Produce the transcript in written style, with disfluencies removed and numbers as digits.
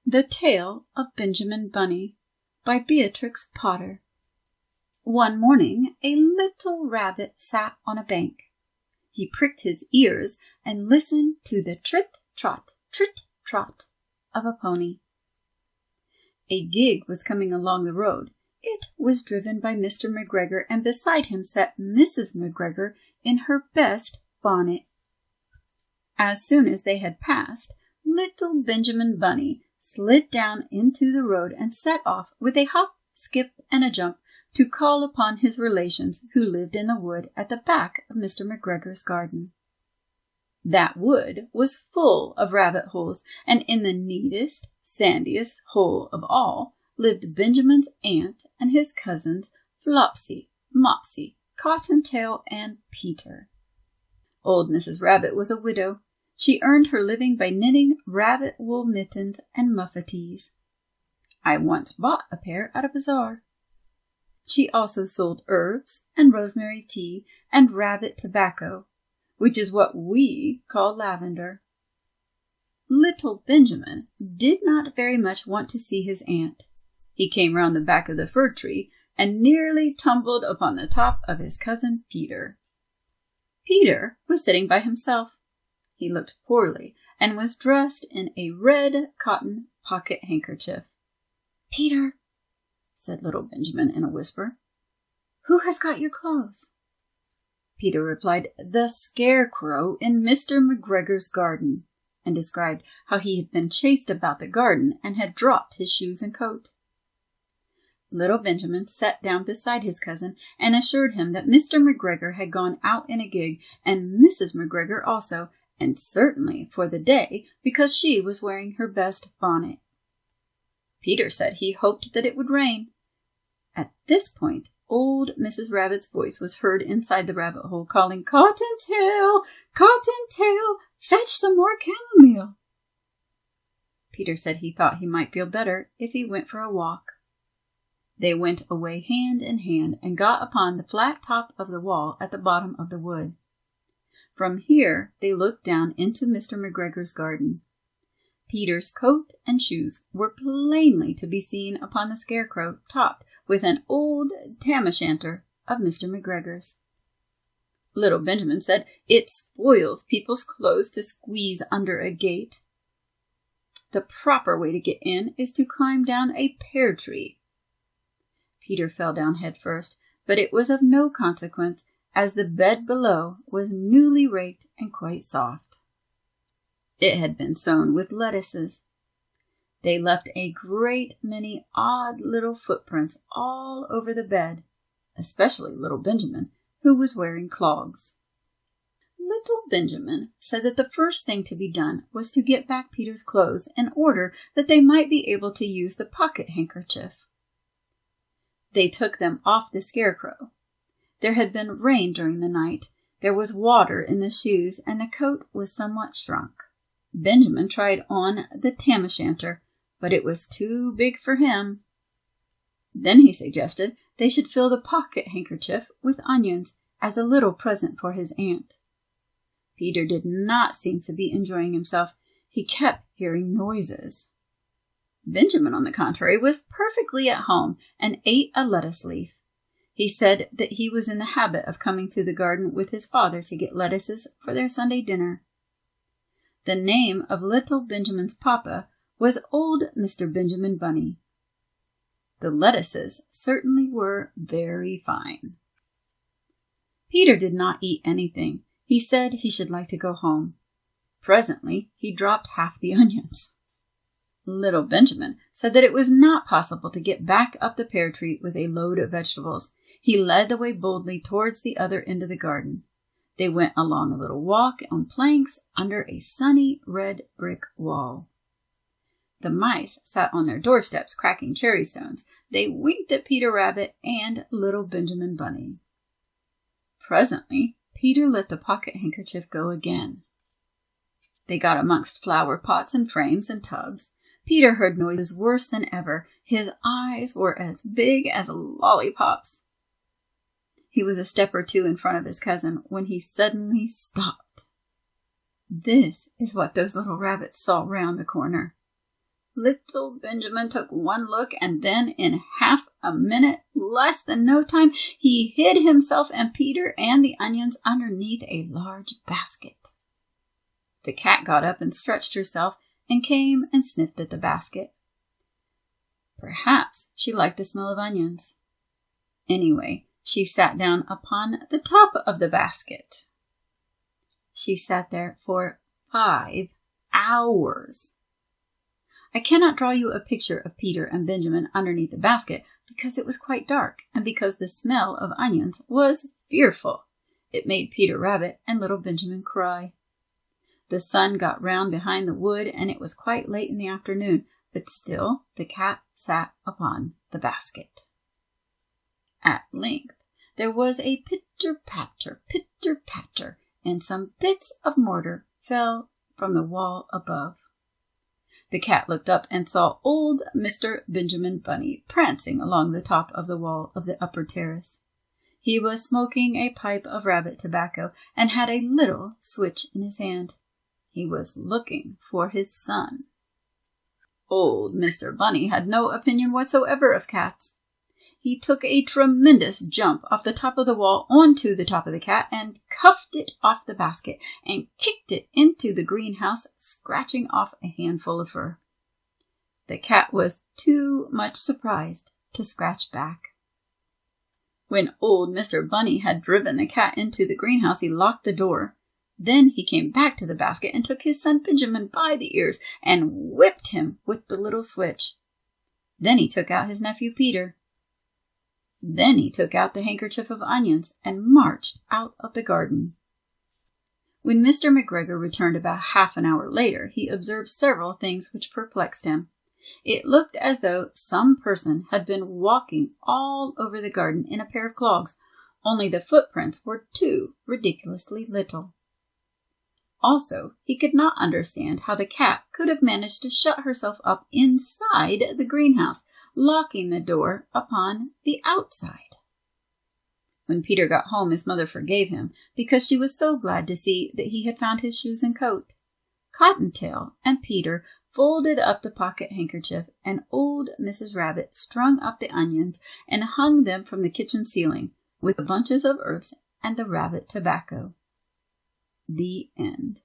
The Tale of Benjamin Bunny by Beatrix Potter. One morning a little rabbit sat on a bank. He pricked his ears and listened to the trit-trot of a pony. A gig was coming along the road. It was driven by Mr. McGregor, and beside him sat Mrs. McGregor in her best bonnet. As soon as they had passed, little Benjamin Bunny slid down into the road and set off with a hop, skip, and a jump to call upon his relations who lived in the wood at the back of Mr. McGregor's garden. That wood was full of rabbit holes, and in the neatest, sandiest hole of all lived Benjamin's aunt and his cousins Flopsy, Mopsy, Cottontail, and Peter. Old Mrs. Rabbit was a widow. She earned her living by knitting rabbit wool mittens and muffetees. I once bought a pair at a bazaar. She also sold herbs and rosemary tea and rabbit tobacco, which is what we call lavender. Little Benjamin did not very much want to see his aunt. He came round the back of the fir tree and nearly tumbled upon the top of his cousin Peter. Peter was sitting by himself. He looked poorly and was dressed in a red cotton pocket handkerchief. "Peter," said little Benjamin in a whisper, "who has got your clothes?" Peter replied, "The scarecrow in Mr. McGregor's garden," and described how he had been chased about the garden and had dropped his shoes and coat. Little Benjamin sat down beside his cousin and assured him that Mr. McGregor had gone out in a gig, and Mrs. McGregor also, and certainly for the day, because she was wearing her best bonnet. Peter said he hoped that it would rain. At this point, old Mrs. Rabbit's voice was heard inside the rabbit hole, calling, "Cottontail, Cottontail, fetch some more chamomile." Peter said he thought he might feel better if he went for a walk. They went away hand in hand and got upon the flat top of the wall at the bottom of the wood. From here they looked down into Mr. McGregor's garden. Peter's coat and shoes were plainly to be seen upon the scarecrow, topped with an old tam-o'-shanter of Mr. McGregor's. Little Benjamin said, "It spoils people's clothes to squeeze under a gate. The proper way to get in is to climb down a pear tree." Peter fell down head first, but it was of no consequence, as the bed below was newly raked and quite soft. It had been sown with lettuces. They left a great many odd little footprints all over the bed, especially little Benjamin, who was wearing clogs. Little Benjamin said that the first thing to be done was to get back Peter's clothes in order that they might be able to use the pocket handkerchief. They took them off the scarecrow. There had been rain during the night, there was water in the shoes, and the coat was somewhat shrunk. Benjamin tried on the tam-o'-shanter, but it was too big for him. Then he suggested they should fill the pocket handkerchief with onions as a little present for his aunt. Peter did not seem to be enjoying himself. He kept hearing noises. Benjamin, on the contrary, was perfectly at home and ate a lettuce leaf. He said that he was in the habit of coming to the garden with his father to get lettuces for their Sunday dinner. The name of little Benjamin's papa was old Mr. Benjamin Bunny. The lettuces certainly were very fine. Peter did not eat anything. He said he should like to go home. Presently he dropped half the onions. Little Benjamin said that it was not possible to get back up the pear tree with a load of vegetables. He led the way boldly towards the other end of the garden. They went along a little walk on planks under a sunny red brick wall. The mice sat on their doorsteps cracking cherry stones. They winked at Peter Rabbit and little Benjamin Bunny. Presently, Peter let the pocket handkerchief go again. They got amongst flower pots and frames and tubs. Peter heard noises worse than ever. His eyes were as big as lollipops. He was a step or two in front of his cousin when he suddenly stopped. This is what those little rabbits saw round the corner. Little Benjamin took one look, and then in half a minute, less than no time, he hid himself and Peter and the onions underneath a large basket. The cat got up and stretched herself and came and sniffed at the basket. Perhaps she liked the smell of onions. Anyway, she sat down upon the top of the basket. She sat there for 5 hours. I cannot draw you a picture of Peter and Benjamin underneath the basket because it was quite dark and because the smell of onions was fearful. It made Peter Rabbit and little Benjamin cry. The sun got round behind the wood and it was quite late in the afternoon, but still the cat sat upon the basket. At length there was a pitter-patter, and some bits of mortar fell from the wall above. The cat looked up and saw old Mr. Benjamin Bunny prancing along the top of the wall of the upper terrace. He was smoking a pipe of rabbit tobacco and had a little switch in his hand. He was looking for his son. Old Mr. Bunny had no opinion whatsoever of cats. He took a tremendous jump off the top of the wall onto the top of the cat and cuffed it off the basket and kicked it into the greenhouse, scratching off a handful of fur. The cat was too much surprised to scratch back. When old Mr. Bunny had driven the cat into the greenhouse, he locked the door. Then he came back to the basket and took his son Benjamin by the ears and whipped him with the little switch. Then he took out his nephew Peter. Then he took out the handkerchief of onions and marched out of the garden. When Mr. McGregor returned about half an hour later, he observed several things which perplexed him. It looked as though some person had been walking all over the garden in a pair of clogs, only the footprints were too ridiculously little. Also, he could not understand how the cat could have managed to shut herself up inside the greenhouse, locking the door upon the outside. When Peter got home, his mother forgave him, because she was so glad to see that he had found his shoes and coat. Cottontail and Peter folded up the pocket handkerchief, and old Mrs. Rabbit strung up the onions and hung them from the kitchen ceiling, with the bunches of herbs and the rabbit tobacco. The end.